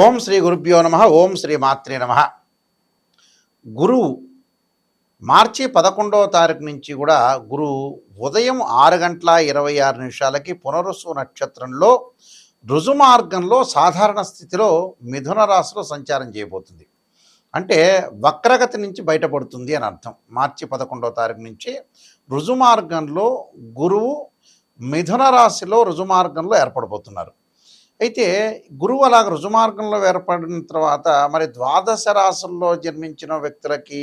ఓం శ్రీ గురుభ్యో నమ. ఓం శ్రీ మాత్రే నమ. గురువు మార్చి 11వ తారీఖు నుంచి కూడా గురువు ఉదయం 6:26 పునరుసు నక్షత్రంలో రుజుమార్గంలో సాధారణ స్థితిలో మిథున రాశిలో సంచారం చేయబోతుంది. అంటే వక్రగతి నుంచి బయటపడుతుంది అని అర్థం. మార్చి 11వ తారీఖు నుంచి రుజుమార్గంలో గురువు మిథున రాశిలో రుజుమార్గంలో ఏర్పడబోతున్నారు. అయితే గురువు అలాగ రుజుమార్గంలో ఏర్పడిన తర్వాత మరి ద్వాదశ రాశుల్లో జన్మించిన వ్యక్తులకి,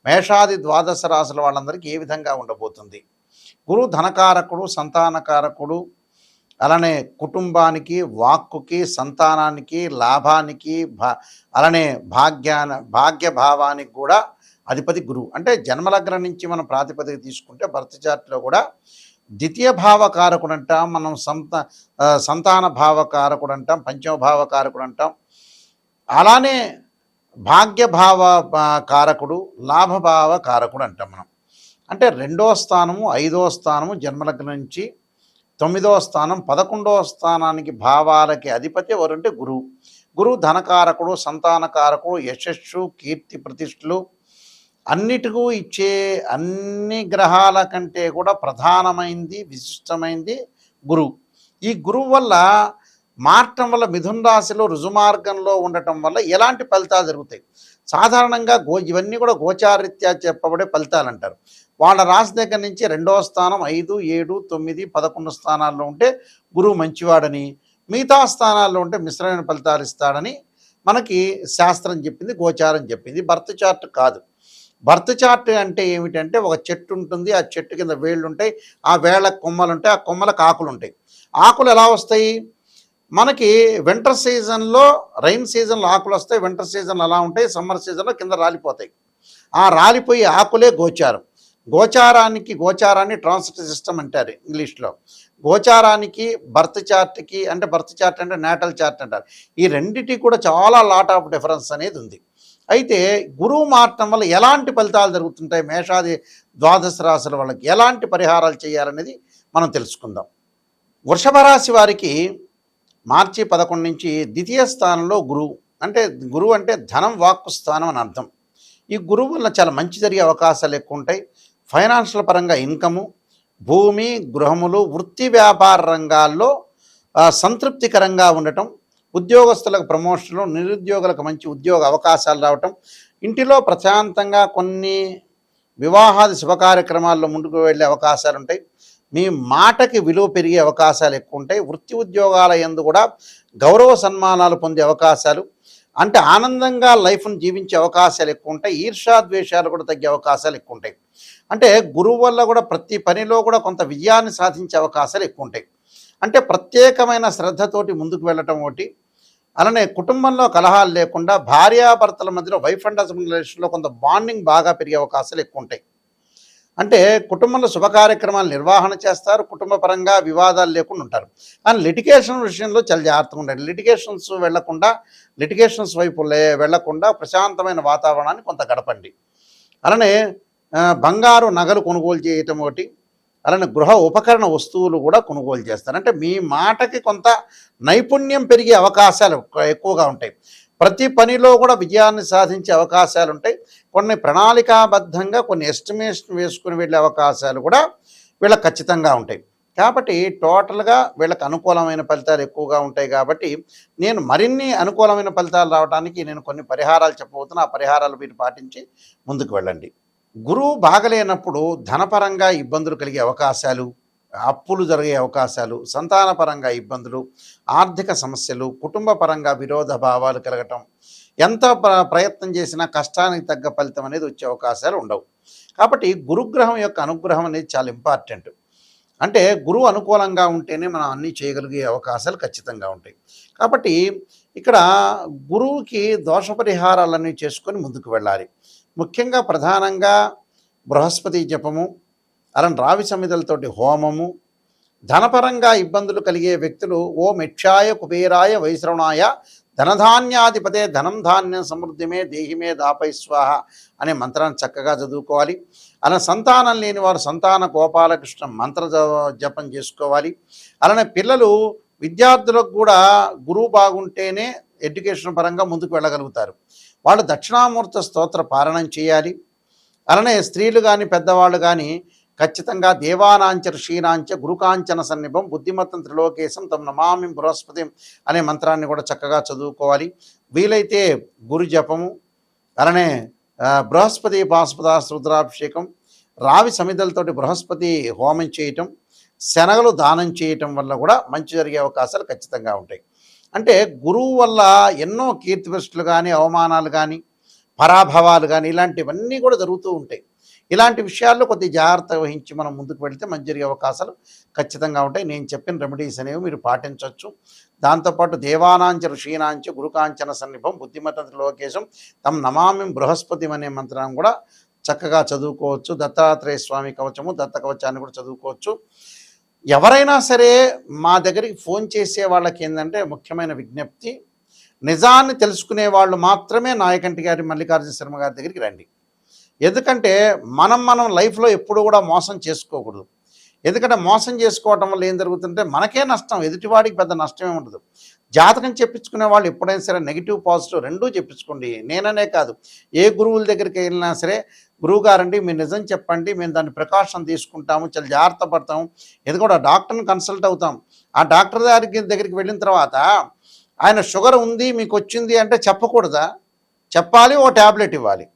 మేషాది ద్వాదశ రాశుల వాళ్ళందరికీ ఏ విధంగా ఉండబోతుంది? గురువు ధనకారకుడు, సంతానకారకుడు, అలానే కుటుంబానికి, వాక్కుకి, సంతానానికి, లాభానికి, అలానే భాగ్యభావానికి కూడా అధిపతి గురువు. అంటే జన్మలగ్నం నుంచి మనం ప్రాతిపదిక తీసుకుంటే బర్త్ చార్ట్లో కూడా ద్వితీయ భావకారకుడు అంటాం, మనం సంతాన భావకారకుడు అంటాం, పంచమ భావకారకుడు అంటాం. అలానే భాగ్యభావ కారకుడు, లాభభావ కారకుడు అంటాం మనం. అంటే 2వ స్థానము, 5వ స్థానము జన్మలగ్నం నుంచి 9వ స్థానం, 11వ స్థానానికి భావాలకి అధిపతి ఎవరంటే గురువు. గురువు ధనకారకుడు, సంతానకారకుడు, యశస్సు, కీర్తి ప్రతిష్టలు అన్నిటికూ ఇచ్చే అన్ని గ్రహాల కంటే కూడా ప్రధానమైంది, విశిష్టమైంది గురువు. ఈ గురువు వల్ల మారటం వల్ల మిథున రాశిలో రుజుమార్గంలో ఉండటం వల్ల ఎలాంటి ఫలితాలు జరుగుతాయి? సాధారణంగా ఇవన్నీ కూడా గోచారీత్యా చెప్పబడే ఫలితాలు అంటారు. వాళ్ళ రాశి దగ్గర నుంచి 2వ స్థానం, 5, 7, 9, 11 స్థానాల్లో ఉంటే గురువు మంచివాడని, మిగతా స్థానాల్లో ఉంటే మిశ్రమైన ఫలితాలు ఇస్తాడని మనకి శాస్త్రం చెప్పింది, గోచారం చెప్పింది. బర్త్ చార్ట్ కాదు. బర్త్ చార్ట్ అంటే ఏమిటంటే ఒక చెట్టు ఉంటుంది, ఆ చెట్టు కింద వేళ్ళు ఉంటాయి, ఆ వేళ్ళకు కొమ్మలు ఉంటాయి, ఆ కొమ్మలకు ఆకులు ఉంటాయి. ఆకులు ఎలా వస్తాయి? మనకి వింటర్ సీజన్లో, రైన్ సీజన్లో ఆకులు వస్తాయి, వింటర్ సీజన్లో అలా ఉంటాయి, సమ్మర్ సీజన్లో కింద రాలిపోతాయి. ఆ రాలిపోయి ఆకులే గోచారం. గోచారాన్ని ట్రాన్సిట్ సిస్టమ్ అంటారు ఇంగ్లీష్లో. గోచారానికి బర్త్ చార్ట్కి, అంటే బర్త్ చార్ట్ అంటే నేటల్ చార్ట్ అంటారు. ఈ రెండిటి కూడా చాలా లాట్ ఆఫ్ డిఫరెన్స్ అనేది ఉంది. అయితే గురువు మారటం వల్ల ఎలాంటి ఫలితాలు జరుగుతుంటాయి, మేషాది ద్వాదశ రాశుల వాళ్ళకి ఎలాంటి పరిహారాలు చేయాలనేది మనం తెలుసుకుందాం. వృషభ రాశి వారికి మార్చి 11 నుంచి ద్వితీయ స్థానంలో గురువు. అంటే గురువు అంటే ధనం, వాక్కు స్థానం అని అర్థం. ఈ గురువు వల్ల చాలా మంచి జరిగే అవకాశాలు ఎక్కువ ఉంటాయి. ఫైనాన్షియల్ పరంగా ఇన్కము, భూమి, గృహములు, వృత్తి వ్యాపార రంగాల్లో సంతృప్తికరంగా ఉండటం, ఉద్యోగస్తులకు ప్రమోషన్లు, నిరుద్యోగులకు మంచి ఉద్యోగ అవకాశాలు రావటం, ఇంటిలో ప్రశాంతంగా కొన్ని వివాహాది శుభ కార్యక్రమాల్లో ముందుకు వెళ్ళే అవకాశాలు ఉంటాయి. మీ మాటకి విలువ పెరిగే అవకాశాలు ఎక్కువ ఉంటాయి. వృత్తి ఉద్యోగాల యందు కూడా గౌరవ సన్మానాలు పొందే అవకాశాలు, అంటే ఆనందంగా లైఫ్ను జీవించే అవకాశాలు ఎక్కువ ఉంటాయి. ఈర్ష్యాద్వేషాలు కూడా తగ్గే అవకాశాలు ఎక్కువ ఉంటాయి. అంటే గురువు వల్ల కూడా ప్రతి పనిలో కూడా కొంత విజయాన్ని సాధించే అవకాశాలు ఎక్కువ ఉంటాయి. అంటే ప్రత్యేకమైన శ్రద్ధతోటి ముందుకు వెళ్ళటం ఒకటి. అలానే కుటుంబంలో కలహాలు లేకుండా భార్యాభర్తల మధ్యలో, వైఫ్ అండ్ హస్బెండ్ రిలేషన్లో కొంత బాండింగ్ బాగా పెరిగే అవకాశాలు ఎక్కువ ఉంటాయి. అంటే కుటుంబంలో శుభ కార్యక్రమాలు నిర్వహణ చేస్తారు, కుటుంబ పరంగా వివాదాలు లేకుండా ఉంటారు. కానీ లిటిగేషన్ విషయంలో చాలా జాగ్రత్తగా ఉండాలి. లిటిగేషన్స్ వైపు వెళ్లకుండా ప్రశాంతమైన వాతావరణాన్ని కొంత గడపండి. అలానే బంగారు నగలు కొనుగోలు చేయటం ఒకటి. అలానే గృహ ఉపకరణ వస్తువులు కూడా కొనుగోలు చేస్తారు. అంటే మీ మాటకి కొంత నైపుణ్యం పెరిగే అవకాశాలు ఎక్కువగా ఉంటాయి. ప్రతి పనిలో కూడా విజయాన్ని సాధించే అవకాశాలు ఉంటాయి. కొన్ని ప్రణాళికాబద్ధంగా కొన్ని ఎస్టిమేషన్ వేసుకుని వెళ్ళే అవకాశాలు కూడా వీళ్ళకి ఖచ్చితంగా ఉంటాయి. కాబట్టి టోటల్గా వీళ్ళకి అనుకూలమైన ఫలితాలు ఎక్కువగా ఉంటాయి. కాబట్టి నేను మరిన్ని అనుకూలమైన ఫలితాలు రావడానికి నేను కొన్ని పరిహారాలు చెప్పబోతున్నా. ఆ పరిహారాలు మీరు పాటించి ముందుకు వెళ్ళండి. గురువు బాగలేనప్పుడు ధనపరంగా ఇబ్బందులు కలిగే అవకాశాలు, అప్పులు జరిగే అవకాశాలు, సంతానపరంగా ఇబ్బందులు, ఆర్థిక సమస్యలు, కుటుంబ పరంగా విరోధ భావాలు కలగటం, ఎంత ప్రయత్నం చేసినా కష్టానికి తగ్గ ఫలితం అనేది వచ్చే అవకాశాలు ఉండవు. కాబట్టి గురుగ్రహం యొక్క అనుగ్రహం అనేది చాలా ఇంపార్టెంట్. అంటే గురువు అనుకూలంగా ఉంటేనే మనం అన్నీ చేయగలిగే అవకాశాలు ఖచ్చితంగా ఉంటాయి. కాబట్టి ఇక్కడ గురువుకి దోష పరిహారాలన్నీ చేసుకొని ముందుకు వెళ్ళాలి. ముఖ్యంగా ప్రధానంగా బృహస్పతి జపము, అలానే రావి సమిధలతోటి హోమము, ధనపరంగా ఇబ్బందులు కలిగే వ్యక్తులు ఓం యక్షాయ కుబేరాయ వైశ్రవణాయ ధనధాన్యాధిపతే ధనం ధాన్యం సమృద్ధిమే దేహిమే దాపై స్వాహ అనే మంత్రాన్ని చక్కగా చదువుకోవాలి. అలా సంతానం లేని వారు సంతాన గోపాలకృష్ణ మంత్ర జపం చేసుకోవాలి. అలానే పిల్లలు, విద్యార్థులకు కూడా గురువు బాగుంటేనే ఎడ్యుకేషన్ పరంగా ముందుకు వెళ్ళగలుగుతారు. వాళ్ళు దక్షిణామూర్తి స్తోత్ర పారాయణం చేయాలి. అలానే స్త్రీలు కానీ పెద్దవాళ్ళు కానీ ఖచ్చితంగా దేవానాంచ ఋషీనాంచ గురుకాంచన సన్నిభం బుద్ధిమత్తం త్రిలోకేశం తమ నమామి బృహస్పతి అనే మంత్రాన్ని కూడా చక్కగా చదువుకోవాలి. వీలైతే గురు జపము, అలానే బృహస్పతి పాశుపదాస్త్ర రుద్రాభిషేకం, రావి సమిధలతోటి బృహస్పతి హోమం చేయటం, శనగలు దానం చేయటం వల్ల కూడా మంచి జరిగే అవకాశాలు ఖచ్చితంగా ఉంటాయి. అంటే గురువు వల్ల ఎన్నో కీర్తిప్రతిష్టలు కానీ, అవమానాలు కానీ, పరాభవాలు కానీ ఇలాంటివన్నీ కూడా జరుగుతూ ఉంటాయి. ఇలాంటి విషయాల్లో కొద్దిగా జాగ్రత్త వహించి మనం ముందుకు వెళితే మంచి జరిగే అవకాశాలు ఖచ్చితంగా ఉంటాయి. నేను చెప్పిన రెమెడీస్ అనేవి మీరు పాటించవచ్చు. దాంతోపాటు దేవానాంచ ఋషీనాంచ గురుకాంచన సన్నిభం బుద్ధిమత్త త్రిలోకేశం తమ నమామి బృహస్పతి అనే మంత్రాన్ని కూడా చక్కగా చదువుకోవచ్చు. దత్తాత్రేయ స్వామి కవచము, దత్త కవచాన్ని కూడా చదువుకోవచ్చు. ఎవరైనా సరే మా దగ్గరికి ఫోన్ చేసే వాళ్ళకి ఏంటంటే ముఖ్యమైన విజ్ఞప్తి, నిజాన్ని తెలుసుకునే వాళ్ళు మాత్రమే నాయకంటి గారి మల్లికార్జున శర్మ గారి దగ్గరికి రండి. ఎందుకంటే మనం లైఫ్లో ఎప్పుడు కూడా మోసం చేసుకోకూడదు. ఎందుకంటే మోసం చేసుకోవటం వల్ల ఏం జరుగుతుంటే మనకే నష్టం, ఎదుటివాడికి పెద్ద నష్టమే ఉండదు. జాతకం చెప్పించుకునే వాళ్ళు ఎప్పుడైనా సరే నెగిటివ్ పాజిటివ్ రెండూ చెప్పించుకోండి. నేననే కాదు, ఏ గురువుల దగ్గరికి వెళ్ళినా సరే, గురువు గారండి మీరు నిజం చెప్పండి, మేము దాన్ని ప్రికాషన్ తీసుకుంటాము, చాలా జాగ్రత్త పడతాము. ఎందుకంటే డాక్టర్ని కన్సల్ట్ అవుతాం. ఆ డాక్టర్ దగ్గరికి వెళ్ళిన తర్వాత ఆయన షుగర్ ఉంది మీకు వచ్చింది అంటే చెప్పకూడదా? చెప్పాలి, ఓ ట్యాబ్లెట్ ఇవ్వాలి.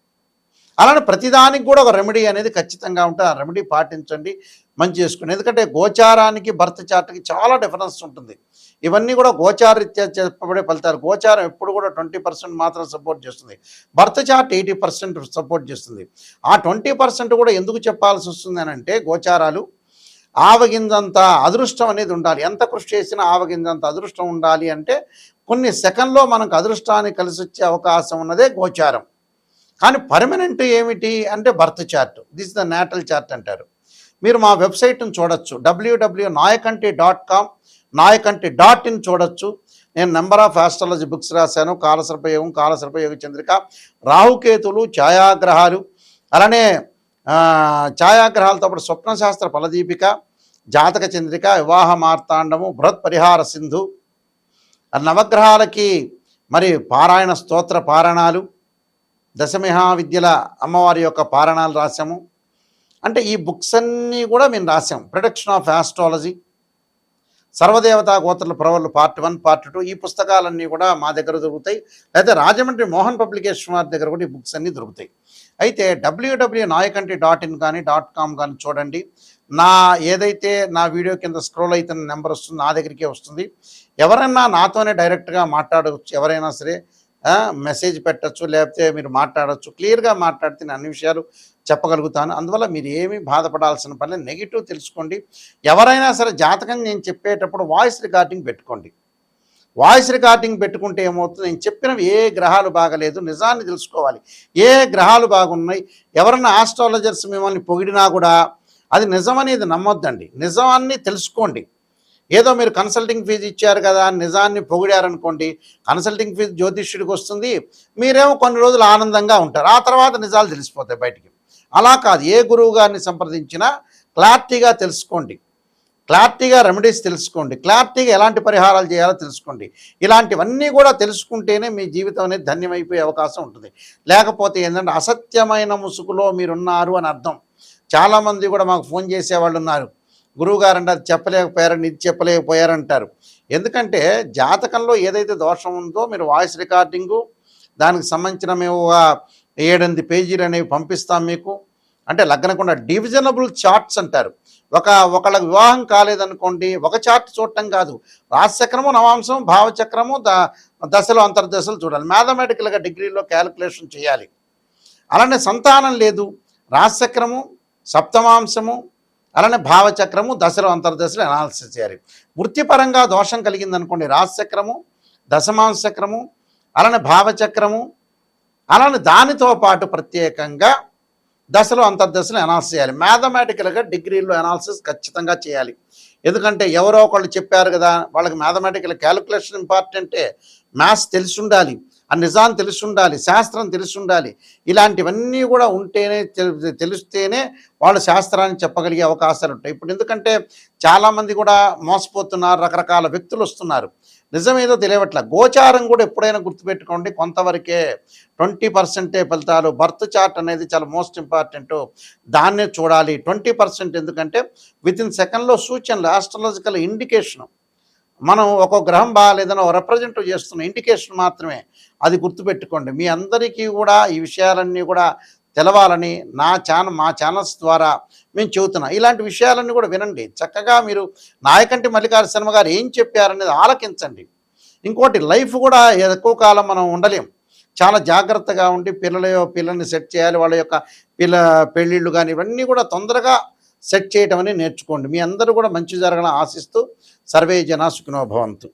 అలానే ప్రతిదానికి కూడా ఒక రెమెడీ అనేది ఖచ్చితంగా ఉంటే ఆ రెమెడీ పాటించండి, మంచి చేసుకోండి. ఎందుకంటే గోచారానికి బర్త్ చార్ట్కి చాలా డిఫరెన్స్ ఉంటుంది. ఇవన్నీ కూడా గోచారీత్యా చెప్పబడే ఫలితాలు. గోచారం ఎప్పుడు కూడా 20% మాత్రం సపోర్ట్ చేస్తుంది, బర్త్ చార్ట్ 80% సపోర్ట్ చేస్తుంది. ఆ 20% కూడా ఎందుకు చెప్పాల్సి వస్తుంది అని అంటే, గోచారాలు ఆవగింజంత అదృష్టం అనేది ఉండాలి. ఎంత కృషి చేసినా ఆవగింజంత అదృష్టం ఉండాలి అంటే కొన్ని సెకండ్లో మనకు అదృష్టాన్ని కలిసి వచ్చే అవకాశం ఉన్నదే గోచారం. కానీ పర్మనెంట్ ఏమిటి అంటే birth chart, this the natal chart అంటారు. మీరు మా వెబ్సైట్ని చూడొచ్చు, www.nayakanti.com, nayakanti.in చూడొచ్చు. నేను నెంబర్ ఆఫ్ ఆస్ట్రాలజీ బుక్స్ రాశాను. కాలసర్పయోగం, కాలసర్పయోగ చంద్రిక, రాహుకేతులు, ఛాయాగ్రహాలు, అలానే ఛాయాగ్రహాలతో పాటు స్వప్నశాస్త్ర ఫలదీపిక, జాతక చంద్రిక, వివాహ మార్తాండము, బృహత్ పరిహార సింధు, నవగ్రహాలకి మరి పారాయణ స్తోత్ర పారాయణాలు, దశమహావిద్యల అమ్మవారి యొక్క పారాయణాలు రాశాము. అంటే ఈ బుక్స్ అన్నీ కూడా మేము రాసాం. ప్రొడక్షన్ ఆఫ్ ఆస్ట్రాలజీ, సర్వదేవతా గోత్రుల ప్రవర్లు పార్ట్ 1, పార్ట్ 2 ఈ పుస్తకాలన్నీ కూడా మా దగ్గర దొరుకుతాయి. అయితే రాజమండ్రి మోహన్ పబ్లికేషన్ వారి దగ్గర కూడా ఈ బుక్స్ అన్నీ దొరుకుతాయి. అయితే www.nayakanti.in కానీ .com కానీ చూడండి. ఏదైతే నా వీడియో కింద స్క్రోల్ అవుతున్న నెంబర్ వస్తుంది, నా దగ్గరికే వస్తుంది. ఎవరైనా నాతోనే డైరెక్ట్గా మాట్లాడవచ్చు. ఎవరైనా సరే మెసేజ్ పెట్టచ్చు, లేకపోతే మీరు మాట్లాడచ్చు. క్లియర్గా మాట్లాడితే నేను అన్ని విషయాలు చెప్పగలుగుతాను. అందువల్ల మీరు ఏమీ బాధపడాల్సిన పని, నెగిటివ్ తెలుసుకోండి. ఎవరైనా సరే జాతకం నేను చెప్పేటప్పుడు వాయిస్ రికార్డింగ్ పెట్టుకోండి. వాయిస్ రికార్డింగ్ పెట్టుకుంటే ఏమవుతుంది, నేను చెప్పినవి ఏ గ్రహాలు బాగలేదు, నిజాన్ని తెలుసుకోవాలి. ఏ గ్రహాలు బాగున్నాయి, ఎవరన్నా ఆస్ట్రాలజర్స్ మిమ్మల్ని పొగిడినా కూడా అది నిజమనేది నమ్మొద్దండి. నిజాన్ని తెలుసుకోండి. ఏదో మీరు కన్సల్టింగ్ ఫీజు ఇచ్చారు కదా అని నిజాన్ని పొగిడారనుకోండి, కన్సల్టింగ్ ఫీజు జ్యోతిష్యుడికి వస్తుంది, మీరేమో కొన్ని రోజులు ఆనందంగా ఉంటారు, ఆ తర్వాత నిజాలు తెలిసిపోతాయి బయటికి. అలా కాదు, ఏ గురువు గారిని సంప్రదించినా క్లారిటీగా తెలుసుకోండి, క్లారిటీగా రెమెడీస్ తెలుసుకోండి, క్లారిటీగా ఎలాంటి పరిహారాలు చేయాలో తెలుసుకోండి. ఇలాంటివన్నీ కూడా తెలుసుకుంటేనే మీ జీవితం అనేది ధన్యమైపోయే అవకాశం ఉంటుంది. లేకపోతే ఏంటంటే అసత్యమైన ముసుగులో మీరున్నారు అని అర్థం. చాలామంది కూడా మాకు ఫోన్ చేసేవాళ్ళు ఉన్నారు, గురువుగారు అంటే అది చెప్పలేకపోయారని, ఇది చెప్పలేకపోయారంటారు. ఎందుకంటే జాతకంలో ఏదైతే దోషం ఉందో మీరు వాయిస్ రికార్డింగు, దానికి సంబంధించిన మేము 7-8 పేజీలు అనేవి పంపిస్తాం మీకు. అంటే లగ్నకుండా డివిజనబుల్ చార్ట్స్ అంటారు. ఒకళ్ళకి వివాహం కాలేదనుకోండి, ఒక చార్ట్ చూడటం కాదు, రాశిచక్రము, నవాంశం, భావచక్రము, దశలు, అంతర్దశలు చూడాలి. మ్యాథమెటికల్గా డిగ్రీలో క్యాలిక్యులేషన్ చేయాలి. అలానే సంతానం లేదు, రాశిచక్రము, సప్తమాంశము, అలానే భావచక్రము, దశలు, అంతర్దశలు అనాలిసిస్ చేయాలి. వృత్తిపరంగా దోషం కలిగిందనుకోండి, రాశిచక్రము, దశమాంశ చక్రము, అలానే భావచక్రము, అలానే దానితో పాటు ప్రత్యేకంగా దశలు, అంతర్దశలు అనాలిసిస్ చేయాలి. మ్యాథమెటికల్గా డిగ్రీలో అనాలిసిస్ ఖచ్చితంగా చేయాలి. ఎందుకంటే ఎవరో ఒకళ్ళు చెప్పారు కదా, వాళ్ళకి మ్యాథమెటికల్ క్యాలిక్యులేషన్ ఇంపార్టెంటే, మ్యాథ్స్ తెలిసి ఉండాలి. ఆ నిజాన్ని తెలిసి ఉండాలి, శాస్త్రం తెలిసి ఉండాలి. ఇలాంటివన్నీ కూడా ఉంటేనే తెలిస్తేనే వాళ్ళు శాస్త్రాన్ని చెప్పగలిగే అవకాశాలు ఉంటాయి. ఇప్పుడు ఎందుకంటే చాలామంది కూడా మోసపోతున్నారు, రకరకాల వ్యక్తులు వస్తున్నారు. నిజమేదో తెలియవట్ల. గోచారం కూడా ఎప్పుడైనా గుర్తుపెట్టుకోండి, కొంతవరకే 20% ఫలితాలు. బర్త్ చార్ట్ అనేది చాలా మోస్ట్ ఇంపార్టెంటు, దాన్నే చూడాలి. 20% ఎందుకంటే వితిన్ సెకండ్లో సూచనలు, ఆస్ట్రాలజికల్ ఇండికేషను. మనం ఒక్కో గ్రహం బాగాలేదని ఒక రిప్రజెంట్ చేస్తున్న ఇండికేషన్ మాత్రమే. అది గుర్తుపెట్టుకోండి. మీ అందరికీ కూడా ఈ విషయాలన్నీ కూడా తెలవాలని మా ఛానల్స్ ద్వారా మేము చెబుతున్నాం. ఇలాంటి విషయాలన్నీ కూడా వినండి. చక్కగా మీరు నాయకంటి మల్లికార్జున శర్మ గారు ఏం చెప్పారనేది ఆలకించండి. ఇంకోటి, లైఫ్ కూడా ఎక్కువ కాలం మనం ఉండలేం. చాలా జాగ్రత్తగా ఉండి పిల్లల్ని సెట్ చేయాలి. వాళ్ళ యొక్క పెళ్ళిళ్ళు కానీ ఇవన్నీ కూడా తొందరగా సెట్ చేయటం అని నేర్చుకోండి. మీ అందరూ కూడా మంచి జరగాలని ఆశిస్తూ, సర్వే జనా సుఖినో భవంతు.